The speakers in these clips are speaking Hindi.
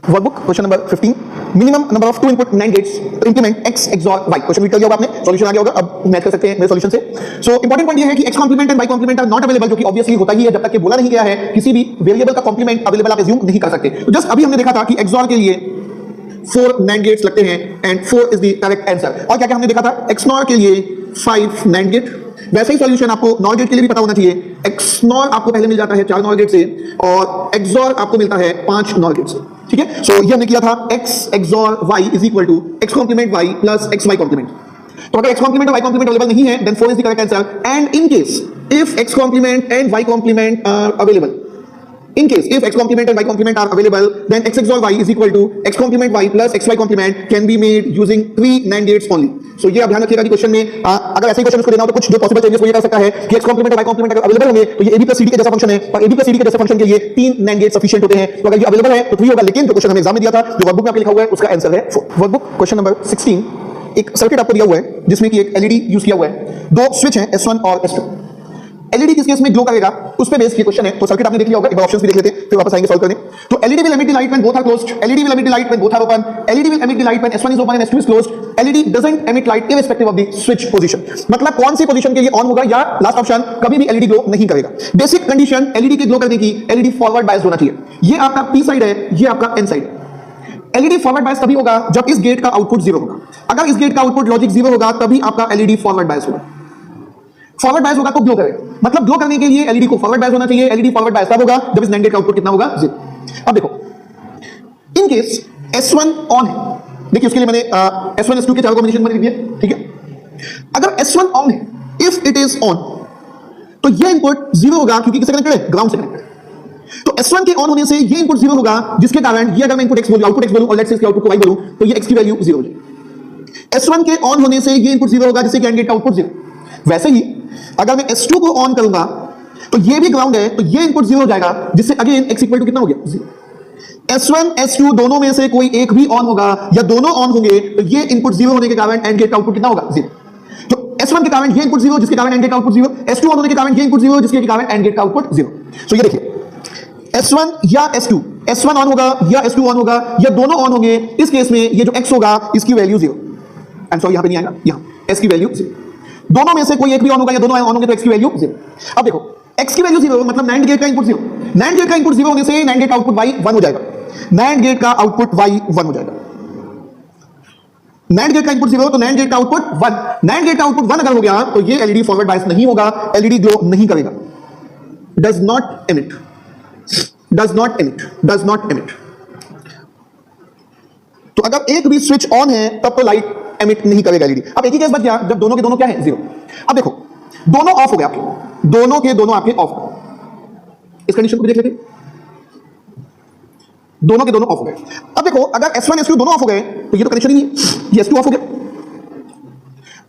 Workbook question number 15 minimum number of two input NAND gates to implement x XOR y question read कर लिया होगा आपने सॉल्यूशन आ गया होगा अब मैच कर सकते हैं मेरे सॉल्यूशन से सो इंपॉर्टेंट पॉइंट ये है कि x complement and y complement are not available जो कि ऑब्वियसली होता ही है जब तक कि बोला नहीं गया है किसी भी वेरिएबल का कॉम्प्लीमेंट अवेलेबल आप अज्यूम नहीं कर सकते तो जस्ट अभी हमने देखा था कि XOR के लिए 4 NAND गेट्स लगते हैं and 4 is the correct answer और क्या क्या हमने देखा था XNOR के लिए 5 NAND गेट वैसे ही सॉल्यूशन आपको NOR गेट के लिए भी पता होना चाहिए XNOR आपको पहले मिल जाता है 4 NOR गेट से और XOR आपको मिलता है 5 NOR गेट से ठीक है सो ये हमने किया था x XOR y is equal to x complement y plus xy complement तो अगर x कॉम्प्लीमेंट और y कॉम्प्लीमेंट अवेलेबल नहीं है then 4 is the correct answer and in case if x complement and y complement are available in case if x complement and y complement are available then x XOR y is equal to x complement y plus xy complement can be made using 3 NAND gates only so ये आप ध्यान रखिएगा कि क्वेश्चन में अगर ऐसे ही क्वेश्चन को देना हो तो कुछ जो पॉसिबल चेंजेस वो ये कर सकता है कि x complement और y complement अगर अवेलेबल होंगे तो ये ab plus cd के जैसा फंक्शन है और ab plus cd के जैसे फंक्शन के लिए 3 NAND गेट सफिशिएंट होते हैं तो अगर ये अवेलेबल है तो 3 होगा लेकिन जो क्वेश्चन हमने एग्जाम में दिया था जो वर्कबुक में आपके लिखा हुआ है उसका आंसर है 4 वर्कबुक क्वेश्चन नंबर 16 एक सर्किट आपको दिया हुआ है जिसमें कि एक एलईडी यूज किया हुआ है दो स्विच हैं S1 और S2 एलईडी किस केस में ग्लो करेगा उस पे बेस्ड ये क्वेश्चन है तो सर्किट आपने देख लिया होगा एक बार ऑप्शंस भी देख लेते हैं फिर वापस आएंगे सॉल्व करने तो LED will emit the light when both are closed LED will emit the light when both are open LED will emit the light when S1 is open and S2 is closed LED doesn't emit light irrespective of the switch position मतलब कौन सी पोजीशन के लिए ऑन होगा या लास्ट ऑप्शन कभी भी एलईडी ग्लो नहीं करेगा बेसिक कंडीशन एलईडी के ग्लो करने की एलईडी फॉरवर्ड बायस्ड होना चाहिए ये आपका पी साइड है ये आपका एन साइड है एलईडी फॉरवर्ड बायस तभी होगा जब इस गेट का आउटपुट 0 होगा अगर इस गेट का आउटपुट लॉजिक 0 होगा तभी आपका एलईडी फॉरवर्ड बायस होगा फॉरवर्ड बायस होगा तो ग्लो करेगा मतलब ग्लो करने के लिए एलईडी को फॉरवर्ड बायस होना चाहिए एलईडी फॉरवर्ड बायस तब होगा जब इस NAND गेट का आउटपुट कितना होगा 0 अब देखो इन केस S1 ऑन है देखिए उसके लिए मैंने S1 S2 के चारों कॉम्बिनेशन में लिख दिया ठीक है अगर S1 ऑन है इफ इट इज ऑन तो ये इनपुट 0 होगा क्योंकि किससे कनेक्टेड है ग्राउंड से कनेक्टेड है तो S1 के ऑन होने से ये इनपुट 0 होगा जिसके कारण ये अगर मैं इनपुट x बोलूं आउटपुट x बोलूं और लेट्स से इसके आउटपुट को y बोलूं तो ये x की वैल्यू 0 हो जाएगी S1 के ऑन होने से ये इनपुट 0 होगा जिससे कि AND गेट का आउटपुट 0 वैसे ही अगर मैं S2 को ऑन करूंगा तो ये भी ग्राउंड है तो ये इनपुट 0 हो जाएगा जिससे अगेन x इक्वल टू कितना हो गया 0 S1 S2 दोनों में से कोई एक भी ऑन होगा या दोनों ऑन होंगे तो ये इनपुट 0 होने के कारण AND गेट का आउटपुट कितना होगा 0 तो S1 के कारण ये इनपुट 0 जिसके कारण AND गेट का आउटपुट 0 S2 ऑन होने के कारण ये इनपुट 0 जिसके कारण AND गेट का आउटपुट 0 सो ये देखिए S1 या S2 S1 ऑन होगा या S2 ऑन होगा या दोनों ऑन होंगे इस केस में ये जो x होगा इसकी वैल्यू 0 आई एम सॉरी यहां पे नहीं आएगा यहां s की वैल्यू 0 दोनों में से कोई एक भी ऑन होगा या दोनों ऑन होंगे तो x की वैल्यू 0 अब देखो x की वैल्यू 0 मतलब NAND गेट का इनपुट 0 NAND गेट का इनपुट 0 होने से NAND गेट का आउटपुट y 1 हो जाएगा NAND गेट का आउटपुट y 1 हो जाएगा NAND गेट का इनपुट 0 तो NAND गेट का आउटपुट 1 NAND गेट का आउटपुट 1 अगर हो गया तो ये एलईडी फॉरवर्ड बायस नहीं होगा एलईडी ग्लो नहीं करेगा डज नॉट एमिट तो अगर एक भी स्विच ऑन है तब तो लाइट एमिट नहीं करेगा एलईडी अब एक ही केस बच गया जब दोनों के दोनों क्या है 0 अब देखो दोनों ऑफ हो गए आपके दोनों के दोनों आपके ऑफ इस कंडीशन को भी देख लेते दोनों के दोनों ऑफ हो गए अब देखो अगर S1 S2 दोनों ऑफ हो गए तो ये तो कनेक्शन ही नहीं है ये S2 ऑफ हो गया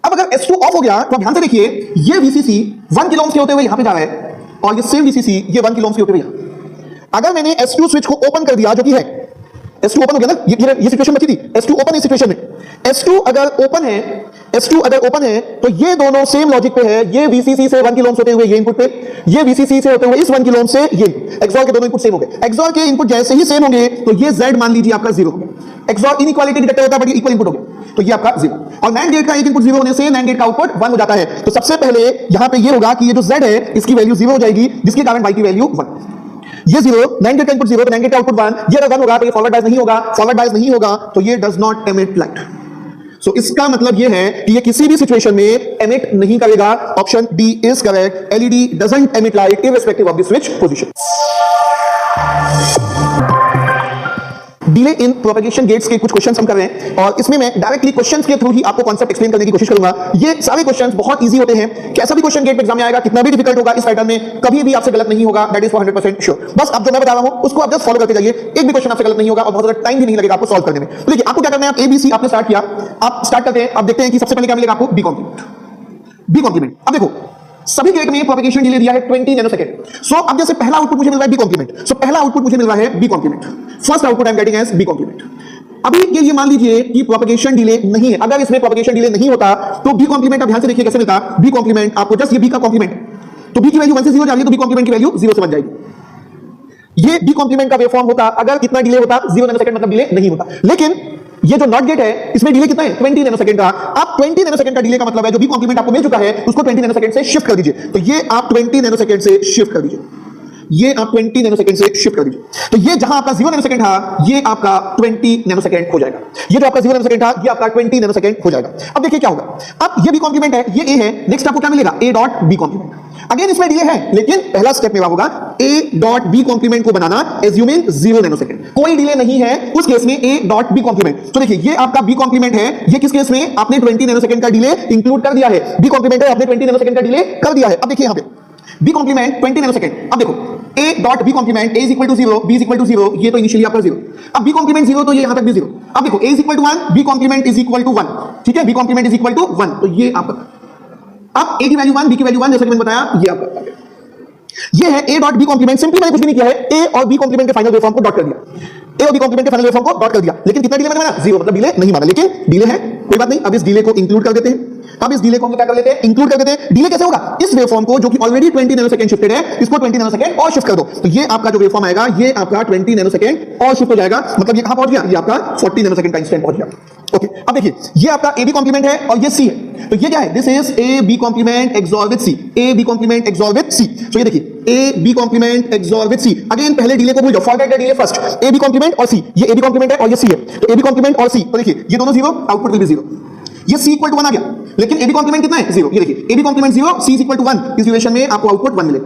अब अगर S2 ऑफ हो गया तो ध्यान से देखिए ये VCC 1 किलो ओम्स के होते हुए यहां पे जा रहा है और ये सेम VCC ये 1 किलो ओम्स के होते हुए यहां अगर मैंने S2 स्विच को ओपन कर दिया जो कि है S2 ओपन हो गया ना ये सिचुएशन बची थी S2 ओपन इस सिचुएशन में S2 अगर ओपन है तो ये दोनों सेम लॉजिक पे है ये VCC से 1 किलो ओम होते हुए ये इनपुट पे ये VCC से होते हुए इस 1 किलो ओम से ये XOR के दोनों इनपुट सेम हो गए XOR के इनपुट जैसे ही सेम होंगे तो ये Z मान लीजिए आपका 0 हो गया XOR इनइक्वालिटी डिटेक्टर होता है बट इक्वल इनपुट हो गया तो ये आपका 0 और NAND गेट का एक इनपुट 0 होने से NAND गेट का आउटपुट 1 हो जाता है तो सबसे पहले यहां पे ये होगा कि ये जो Z है इसकी वैल्यू 0 हो जाएगी जिसके कारण Y की वैल्यू 1 ये 0 NAND गेट का इनपुट 0 तो NAND गेट का आउटपुट 1 ये अगर 1 होगा तो ये फॉरवर्ड बायस नहीं होगा तो ये does not emit light so इसका मतलब ये है कि ये किसी भी सिचुएशन में एमिट नहीं करेगा option D is correct LED doesn't emit light irrespective of the switch position delay in propagation gates के कुछ क्वेश्चंस हम कर रहे हैं और इसमें मैं डायरेक्टली क्वेश्चंस के थ्रू ही आपको कांसेप्ट एक्सप्लेन करने की कोशिश करूंगा ये सारे क्वेश्चंस बहुत इजी होते हैं कैसा भी क्वेश्चन गेट एग्जाम में आएगा कितना भी डिफिकल्ट होगा इस पैटर्न में कभी भी आपसे गलत नहीं होगा दैट इज फॉर 100% श्योर बस आप जो मैं बता रहा हूं उसको आप जस्ट फॉलो करते जाइए एक भी क्वेश्चन आपसे गलत नहीं होगा और बहुत ज्यादा टाइम भी नहीं लगेगा आपको सॉल्व करने में तो देखिए आपको क्या करना है आप ABC आपने स्टार्ट किया आप स्टार्ट करते हैं आप देखते हैं कि सबसे पहले क्या मिलेगा आपको बी कॉम्प्लीमेंट अब देखो सभी गेट में प्रोपेगेशन डिले दिया है 20 नैनोसेकंड सो अब जैसे पहला आउटपुट मुझे मिल रहा है बी कॉम्प्लीमेंट सो पहला आउटपुट मुझे मिल रहा है B complement first output I am getting as B complement अभी ये मान लीजिए कि प्रोपेगेशन डिले नहीं है अगर इसमें प्रोपेगेशन डिले नहीं होता तो बी कॉम्प्लीमेंट आप ध्यान से देखिए कैसे मिलता बी कॉम्प्लीमेंट आपको जस्ट ये बी का कॉम्प्लीमेंट तो बी की वैल्यू 1 से 0 जा रही है तो बी कॉम्प्लीमेंट की वैल्यू 0 से बन जाएगी ये बी कॉम्प्लीमेंट का वेवफॉर्म होता अगर कितना डिले होता 0 नैनोसेकंड, मतलब डिले नहीं होता। लेकिन ये जो नॉट गेट है इसमें डिले कितना है 20 नैनोसेकंड का। आप 20 नैनोसेकंड का डिले का मतलब है जो बी कॉम्प्लीमेंट आपको मिल चुका है उसको 20 नैनोसेकंड से शिफ्ट कर दीजिए। तो ये आप 20 नैनोसेकंड से शिफ्ट कर दीजिए, ये आप 20 नैनोसेकंड से शिफ्ट कर दीजिए। तो ये जहां आपका 0 नैनोसेकंड था ये आपका 20 नैनोसेकंड हो जाएगा। ये जो आपका 0 नैनोसेकंड था ये आपका 20 नैनोसेकंड हो जाएगा। अब देखिए क्या होगा, अब ये बी कॉम्प्लीमेंट है, ये ए है, नेक्स्ट आपको क्या मिलेगा A dot B complement. Again इसमें डिले है लेकिन पहला स्टेप में होगा ए डॉट बी कॉम्प्लीमेंट को बनाना एज्यूमिंग 0 नैनोसेकंड। कोई डिले नहीं है उस केस में ए डॉट बी कॉम्प्लीमेंट। तो देखिए ये आपका बी कॉम्प्लीमेंट है, ये किस केस में आपने 20 नैनोसेकंड का डिले इंक्लूड कर दिया है। बी कॉम्प्लीमेंट है, आपने 20 नैनोसेकंड का डिले कर दिया है। अब देखिए यहां पे बी कॉम्प्लीमेंट 20 नैनोसेकंड। अब देखो A dot B complement A is equal to 0, B is equal to 0, ये तो इनिशियली आपका 0। अब बी कॉम्प्लीमेंट 0 तो ये यहां तक भी 0। अब देखो A is equal to 1, B complement is equal to 1, ठीक है, B complement is equal to 1। तो ये आपका अब ए की वैल्यू 1, बी की वैल्यू 1, जैसे कि मैंने बताया ये आपका ये है A dot B complement. Simply मैंने कुछ भी नहीं किया है, ए और बी कॉम्प्लीमेंट के फाइनल वेवफॉर्म को डॉट कर दिया, ए और बी कॉम्प्लीमेंट के फाइनल वेवफॉर्म को डॉट कर दिया। लेकिन कितना डिले मैंने माना 0, मतलब डिले नहीं माना, लेकिन डिले है कोई बात नहीं। अब इस डिले को इंक्लूड कर देते हैं, अब इस डिले को हम क्या कर लेते हैं इंक्लूड कर देते हैं। डिले कैसे होगा, इस वेवफॉर्म को जो कि ऑलरेडी 20 नैनोसेकंड शिफ्टेड है इसको 20 नैनोसेकंड और शिफ्ट कर दो। तो ये आपका जो वेवफॉर्म आएगा ये आपका 20 नैनोसेकंड और शिफ्ट हो जाएगा, मतलब ये कहां पहुंच गया, ये आपका 40 नैनोसेकंड का इंस्टेंट पहुंच गया। ओके, अब देखिए ये आपका ए बी कॉम्प्लीमेंट है और ये सी है। तो ये क्या है, this is A B complement XOR with C, A B complement XOR with C. तो ये देखिए A B complement XOR with C. Again पहले डिले को भूल जाओ, forget the delay first. A B complement और सी, ये ए बी कॉम्प्लीमेंट है और ये सी है। तो ए बी कॉम्प्लीमेंट और सी, तो देखिए ये दोनों 0, आउटपुट विल बी 0। ये सी इक्वल टू 1 आ गया, लेकिन ए बी कॉम्प्लीमेंट कितना है 0। ये देखिए A B complement 0, C is equal to 1, इस ड्यूरेशन में आपको आउटपुट 1 मिलेगा।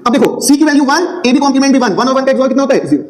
अब देखो सी की वैल्यू 1, ए बी कॉम्प्लीमेंट भी 1, 1 और 1 का एक्सॉर कितना होता है 0।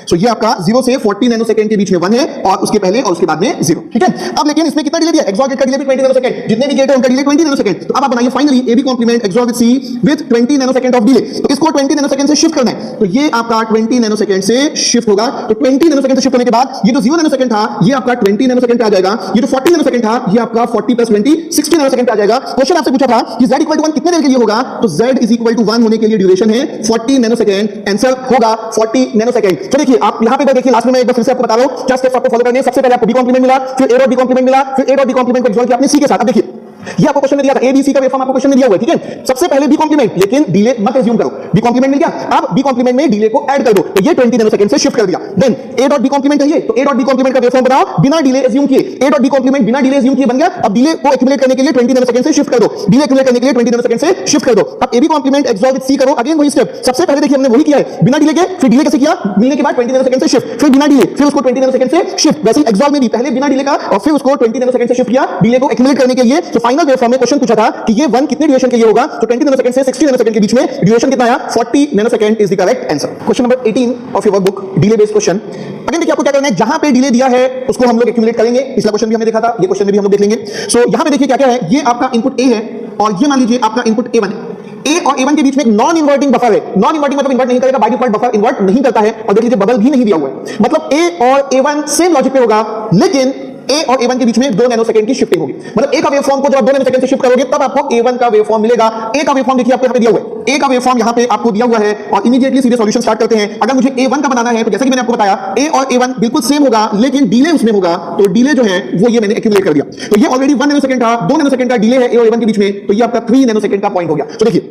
सो ये आपका 0 से 40 नैनोसेकंड के बीच में 1 है और उसके पहले और उसके बाद में 0, ठीक है। अब लेकिन इसमें कितना डिले दिया, एक्सॉर गेट का डिले भी 20 नैनोसेकंड, जितने भी गेट है उनका डिले 20 नैनोसेकंड। तो अब आप बनाइए finally A B complement XOR with C with 20 nanosecond of delay. तो इसको 20 नैनोसेकंड से शिफ्ट करना है, तो ये आपका 20 नैनोसेकंड से शिफ्ट होगा। तो 20 नैनोसेकंड से शिफ्ट होने के बाद ये जो 0 नैनोसेकंड था ये आपका 20 नैनोसेकंड पे आ जाएगा। ये जो 40 नैनोसेकंड था ये आपका 40 + 20 60 नैनोसेकंड पे आ जाएगा। क्वेश्चन आपसे पूछा था कि z = 1 कितने देर के लिए होगा, तो z = 1 होने के लिए ड्यूरेशन है 40 नैनोसेकंड, आंसर होगा 40 नैनोसेकंड। तो देखिए आप यहां पे देखिए लास्ट में मैं एक बार फिर से आपको बता रहा हूं क्या स्टेप्स आपको फॉलो करने हैं। सबसे पहले आपको बी कॉम्प्लीमेंट मिला, फिर ए डॉट बी कॉम्प्लीमेंट मिला, फिर ए डॉट बी कॉम्प्लीमेंट को एक्सॉल्व किया आपने सी के साथ। अब देखिए ये आपको क्वेश्चन में दिया था, ए बी सी का वेवफॉर्म आपको क्वेश्चन में दिया हुआ है, ठीक है। सबसे पहले बी कॉम्प्लीमेंट, लेकिन डिले मत एज्यूम करो, बी कॉम्प्लीमेंट मिल गया, अब बी कॉम्प्लीमेंट में डिले को ऐड कर दो। तो ये 20 नैनोसेकंड से शिफ्ट कर दिया। Then A dot B complement है ये, तो ए डॉट बी कॉम्प्लीमेंट का वेवफॉर्म बनाओ बिना डिले एज्यूम किए। ए डॉट बी कॉम्प्लीमेंट बिना डिले एज्यूम किए बन गया। अब डिले को एक्यूमुलेट करने के लिए 20 नैनोसेकंड से शिफ्ट कर दो, डिले एक्यूमुलेट करने के लिए 20 नैनोसेकंड से शिफ्ट कर दो। अब A B complement XOR with C करो, अगेन वही स्टेप। सबसे पहले देखिए हमने वही किया है बिना डिले के, फिर डिले कैसे किया, मिलने के बाद 20 नैनोसेकंड से शिफ्ट, फिर बिना डिले, फिर उसको 20 नैनोसेकंड से शिफ्ट। वैसे ही एक्सॉल्व में भी पहले बिना डिले का और फिर उसको 20 नैनोसेकंड से शिफ्ट किया डिले को एक्यूमुलेट करने के लिए। तो फाइनल वेवफॉर्म में क्वेश्चन पूछा था कि ये 1 कितने ड्यूरेशन के लिए होगा, तो 20 नैनोसेकंड से 60 नैनोसेकंड के बीच में ड्यूरेशन कितना आया 40 nanosecond is the correct answer. Question number 18 of your workbook, delay based question. Again देखिए आपको क्या करना है, जहां पे डिले दिया है उसको हम लोग एक्यूमुलेट करेंगे। पिछला क्वेश्चन भी हमने देखा था, ये क्वेश्चन में भी हम लोग देख लेंगे। सो यहां पे देखिए क्या क्या है, ये आपका इनपुट ए है और ये मान लीजिए आपका इनपुट A1 है। ए और A1 के बीच में एक नॉन इन्वर्टिंग बफर है। नॉन इन्वर्टिंग मतलब इन्वर्ट नहीं करेगा, बाय डिफॉल्ट बफर इन्वर्ट नहीं करता है। और देख लीजिए बबल भी नहीं दिया हुआ है, मतलब A और A1 सेम लॉजिक पे होगा, लेकिन ए और A1 के बीच में 2 नैनोसेकंड की शिफ्टिंग होगी। मतलब ए का वेवफॉर्म को जब 2 नैनोसेकंड से शिफ्ट करोगे तब आपको A1 का वेवफॉर्म मिलेगा। ए का वेवफॉर्म देखिए आपको यहां पे दिया हुआ है, ए का वेवफॉर्म यहां पे आपको दिया हुआ है और इमीडिएटली सीधे सॉल्यूशन स्टार्ट करते हैं। अगर मुझे A1 का बनाना है तो जैसे कि मैंने आपको बताया ए और A1 बिल्कुल सेम होगा, लेकिन डिले उसमें होगा। तो डिले जो है वो ये मैंने एक्यूमुलेट कर दिया। तो ये ऑलरेडी 1 नैनोसेकंड था, 2 नैनोसेकंड का डिले है ए और A1 के बीच में, तो ये आपका 3 नैनोसेकंड का पॉइंट हो गया। तो देखिए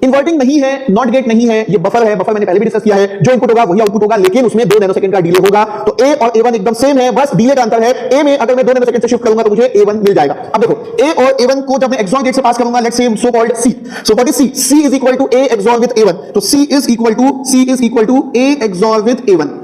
इन्वर्टिंग नहीं है, नॉट गेट नहीं है, ये बफर है। बफर मैंने पहले भी डिस्कस किया है, जो इनपुट होगा वही आउटपुट होगा, लेकिन उसमें 2 नैनोसेकंड का डिले होगा। तो ए और A1 एकदम सेम है, बस डिले का अंतर है। ए में अगर मैं 2 नैनोसेकंड से शिफ्ट करूंगा तो मुझे A1 मिल जाएगा। अब देखो ए और A1 को जब मैं एक्सॉर गेट से पास करूंगा, let's say so called C, so what is C, C is equal to A XOR with A1। तो C is equal to A XOR with A1।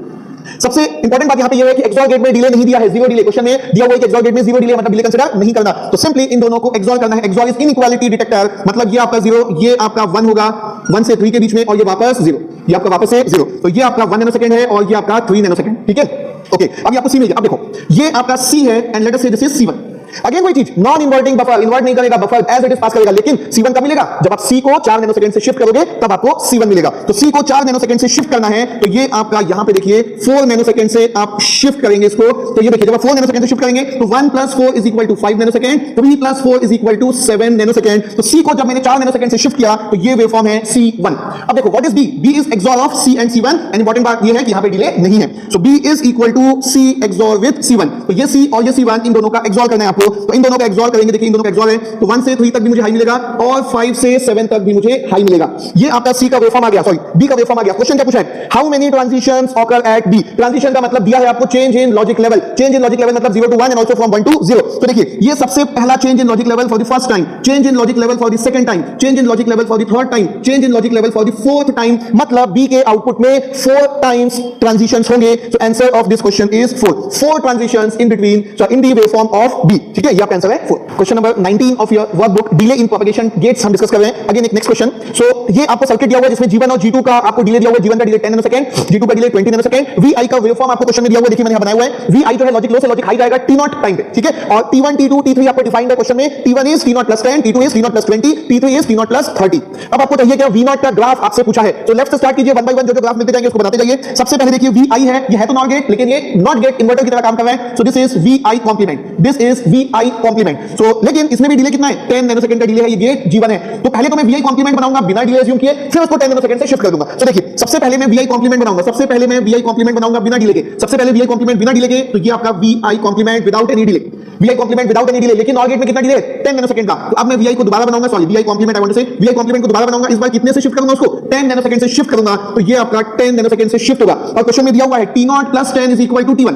सबसे इंपॉर्टेंट बात यहां पे ये है कि एक्सॉर गेट में डिले नहीं दिया है, 0 डिले। क्वेश्चन में दिया हुआ है कि एक्सॉर गेट में 0 डिले, मतलब डिले कंसीडर नहीं करना। तो सिंपली इन दोनों को एक्सॉर करना है। एक्सॉर इज इनइक्वालिटी डिटेक्टर, मतलब ये आपका 0, ये आपका 1 होगा, 1 से 3 के बीच में, और ये वापस 0, ये आपका वापस से 0। तो ये आपका 1 नैनोसेकंड है और ये आपका 3 नैनोसेकंड, ठीक है। ओके, अब ये आपको सी मिल गया। अब देखो ये आपका सी है एंड लेट अस से दिस इज C1। अगेन वही चीज, नॉन इन्वर्टिंग बफर, इन्वर्ट नहीं करेगा, buffer as it is pass करेगा, लेकिन C1 कब मिलेगा, जब आप C को 4 नैनोसेकंड से शिफ्ट करोगे तब आपको C1 मिलेगा। तो C को 4 नैनोसेकंड से शिफ्ट करना है, तो ये आपका यहां पे देखिए 4 नैनोसेकंड से आप शिफ्ट करेंगे इसको। तो ये देखिए जब आप 4 नैनोसेकंड से शिफ्ट करेंगे तो 1 + 4 = 5 नैनोसेकंड, 3 + 4 = 7 नैनोसेकंड। तो C को जब मैंने 4 नैनोसेकंड से शिफ्ट किया तो ये वेवफॉर्म है C1। अब देखो what is B, B is XOR of C and C1, and important बात ये है कि यहां पे डिले नहीं है। So B is equal to C XOR with C1। तो ये C और ये C1 इन दोनों का एक्सॉर करना है आपको। को, तो इन दोनों का एक्सॉल्व करेंगे, देखिए इन दोनों का एक्सॉल्व है, तो 1 से 3 तक भी मुझे हाई मिलेगा और 5 से 7 तक भी मुझे हाई मिलेगा। ये आपका सी का वेवफॉर्म आ गया, सॉरी बी का वेवफॉर्म आ गया। क्वेश्चन क्या पूछा है, how many transitions occur at B. Transition का मतलब दिया है आपको change in logic level, change in logic level मतलब 0 to 1 and also from 1 to 0। तो देखिए ये सबसे पहला change in logic level for the first time, change in logic level for the second time, change in logic level for the third time, change in logic level for the fourth time, मतलब बी के आउटपुट में 4 टाइम्स ट्रांजिशंस होंगे। So answer of this question is 4 transitions in between, so in the waveform of B, ठीक है, ये आपका आंसर है 4। Question number 19 of your workbook, delay in propagation gates हम डिस्कस कर रहे हैं। अगेन एक नेक्स्ट क्वेश्चन। सो ये आपको सर्किट दिया हुआ है जिसमें G1 और G2 का आपको डिले दिया हुआ है, G1 का डिले 10 नैनोसेकंड, G2 का डिले 20 नैनोसेकंड। VI का वेवफॉर्म आपको क्वेश्चन में दिया हुआ है, देखिए मैंने यहां बनाया हुआ है। VI जो है लॉजिक लो से लॉजिक हाई जाएगा T0 टाइम पे, ठीक है, और T1 T2 T3 आपको डिफाइंड है क्वेश्चन में। T1 is T0 + 10, T2 is T0 + 20, T3 is T0 + 30। अब आपको चाहिए क्या, V0 का ग्राफ आपसे पूछा है, तो लेफ्ट से स्टार्ट कीजिए, 1 बाय 1 जो ग्राफ मिलते जाएंगे उसको बनाते जाइए। सबसे पहले देखिए VI है, ये है तो नॉट गेट, लेकिन ये नॉट गेट इन्वर्टर की तरह काम कर रहा है, so this is VI complement, this is VI complement. So लेकिन इसमें भी डिले कितना है, 10 नैनोसेकंड का डिले है, ये गेट G1 है, तो पहले तो मैं VI कॉम्प्लीमेंट बनाऊंगा बिना डिले अज्यूम किए, फिर उसको 10 नैनोसेकंड से शिफ्ट कर दूंगा। तो देखिए सबसे पहले मैं VI कॉम्प्लीमेंट बनाऊंगा, सबसे पहले मैं VI कॉम्प्लीमेंट बनाऊंगा बिना डिले के, सबसे पहले VI कॉम्प्लीमेंट बिना डिले के, तो ये आपका VI complement without any delay, VI complement without any delay. लेकिन नॉट गेट में कितना डिले, 10 नैनोसेकंड का, तो अब मैं VI को दोबारा बनाऊंगा, sorry VI complement I want to say, VI complement को दोबारा बनाऊंगा, इस बार कितने से शिफ्ट करूंगा उसको, 10 नैनोसेकंड से शिफ्ट करूंगा, तो ये आपका 10 नैनोसेकंड से शिफ्ट होगा। और क्वेश्चन में दिया हुआ है T0 + 10 is equal to T1,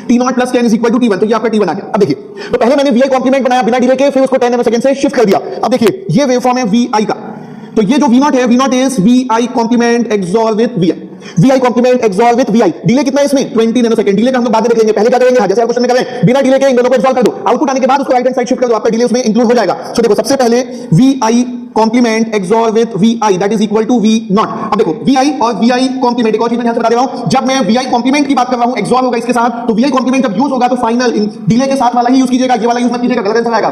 T0 + 10 is equal to T1, तो ये आपका T1 आ गया। अब देखिए, तो पहले मैंने VI कॉम्प्लीमेंट बनाया बिना डिले के, फिर उसको 10 नैनोसेकंड से शिफ्ट कर दिया। अब देखिए ये वेवफॉर्म है VI का, तो ये जो V0 है, V0 is VI complement XOR with VI, VI complement XOR with VI। Delay कितना है इसमें, 20 नैनोसेकंड। डिले का हम लोग बाद में देख लेंगे, पहले क्या करेंगे, जैसे क्वेश्चन में कर रहे हैं, बिना डिले के इन दोनों को एक्सॉल्व कर दो, आउटपुट आने के बाद उसको राइट हैंड साइड शिफ्ट कर दो, आपका डिले उसमें इंक्लूड हो जाएगा। सो देखो सबसे पहले VI complement XOR with VI that is equal to V0। अब देखो VI और VI कॉम्प्लीमेंट, एक और चीज मैं ध्यान से बता दे रहा हूं, जब मैं VI कॉम्प्लीमेंट की बात कर रहा हूं, एक्सॉल्व होगा इसके साथ, तो VI कॉम्प्लीमेंट जब यूज होगा तो फाइनल डिले के साथ वाला ही यूज कीजिएगा, ये वाला यूज मत कीजिएगा, गलत आंसर आएगा।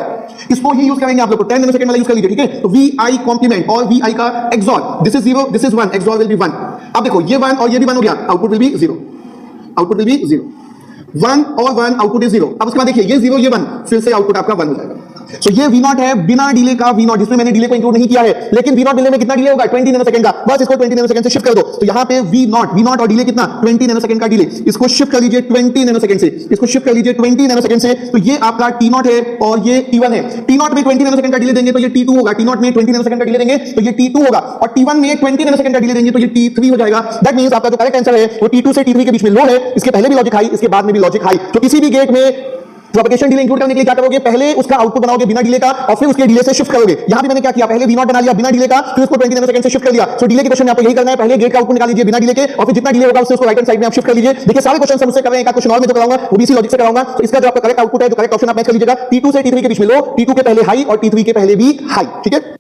इसको ही यूज करेंगे आप लोग, 10 नैनोसेकंड वाला यूज कर लीजिए, ठीक है। तो VI कॉम्प्लीमेंट और VI का XOR, this is 0, this is 1, XOR will be 1। अब देखो ये 1 और ये भी 1 हो गया, output will be 0, output will be 0, 1 और 1 आउटपुट इज 0। अब उसके बाद देखिए ये 0 ये 1, फिर से आउटपुट आपका 1 हो जाएगा। सो ये V0 है बिना डिले का V0, जिसमें मैंने डिले को इंक्लूड नहीं किया है, लेकिन V0 डिले में कितना डिले होगा, 20 नैनोसेकंड का, बस इसको 20 नैनोसेकंड से शिफ्ट कर दो। तो यहां पे V0 और डिले कितना, 20 नैनोसेकंड का डिले, इसको शिफ्ट कर लीजिए 20 नैनोसेकंड से, इसको शिफ्ट कर लीजिए 20 नैनोसेकंड से, तो ये आपका T0 है और ये T1 है। T0 में 20 नैनोसेकंड का डिले देंगे तो ये T2 होगा, T0 में 20 नैनोसेकंड का डिले देंगे तो ये T2 होगा, और T1 में 20 नैनोसेकंड का डिले देंगे तो ये T3 हो जाएगा। दैट मींस आपका जो करेक्ट आंसर है वो T2 से T3 के बीच में लो है, इसके पहले भी लॉजिक हाई, इसके बाद में भी लॉजिक हाई। तो किसी भी गेट में प्रोपगेशन डिले इंक्लूड करने के लिए क्या करोगे, पहले उसका आउटपुट बनाओगे बिना डिले का और फिर उसके डिले से शिफ्ट करोगे। यहां भी मैंने क्या किया, पहले V0 बना लिया बिना डिले का, फिर उसको 20 नैनोसेकंड से शिफ्ट कर दिया। सो डिले के क्वेश्चन में आपको यही करना है, पहले गेट का आउटपुट निकाल लीजिए बिना डिले के, और फिर जितना डिले होगा उससे उसको राइट हैंड साइड में आप शिफ्ट कर लीजिए। देखिए सारे क्वेश्चन मुझसे कर रहे हैं, एक क्वेश्चन और मैं जो कराऊंगा वो भी इसी लॉजिक से कराऊंगा। तो इसका जो आपका करेक्ट आउटपुट है, जो करेक्ट ऑप्शन आप मैच कर लीजिएगा, T2 से T3 के बीच में लो, T2 के पहले हाई और T3 के पहले भी हाई, ठीक है।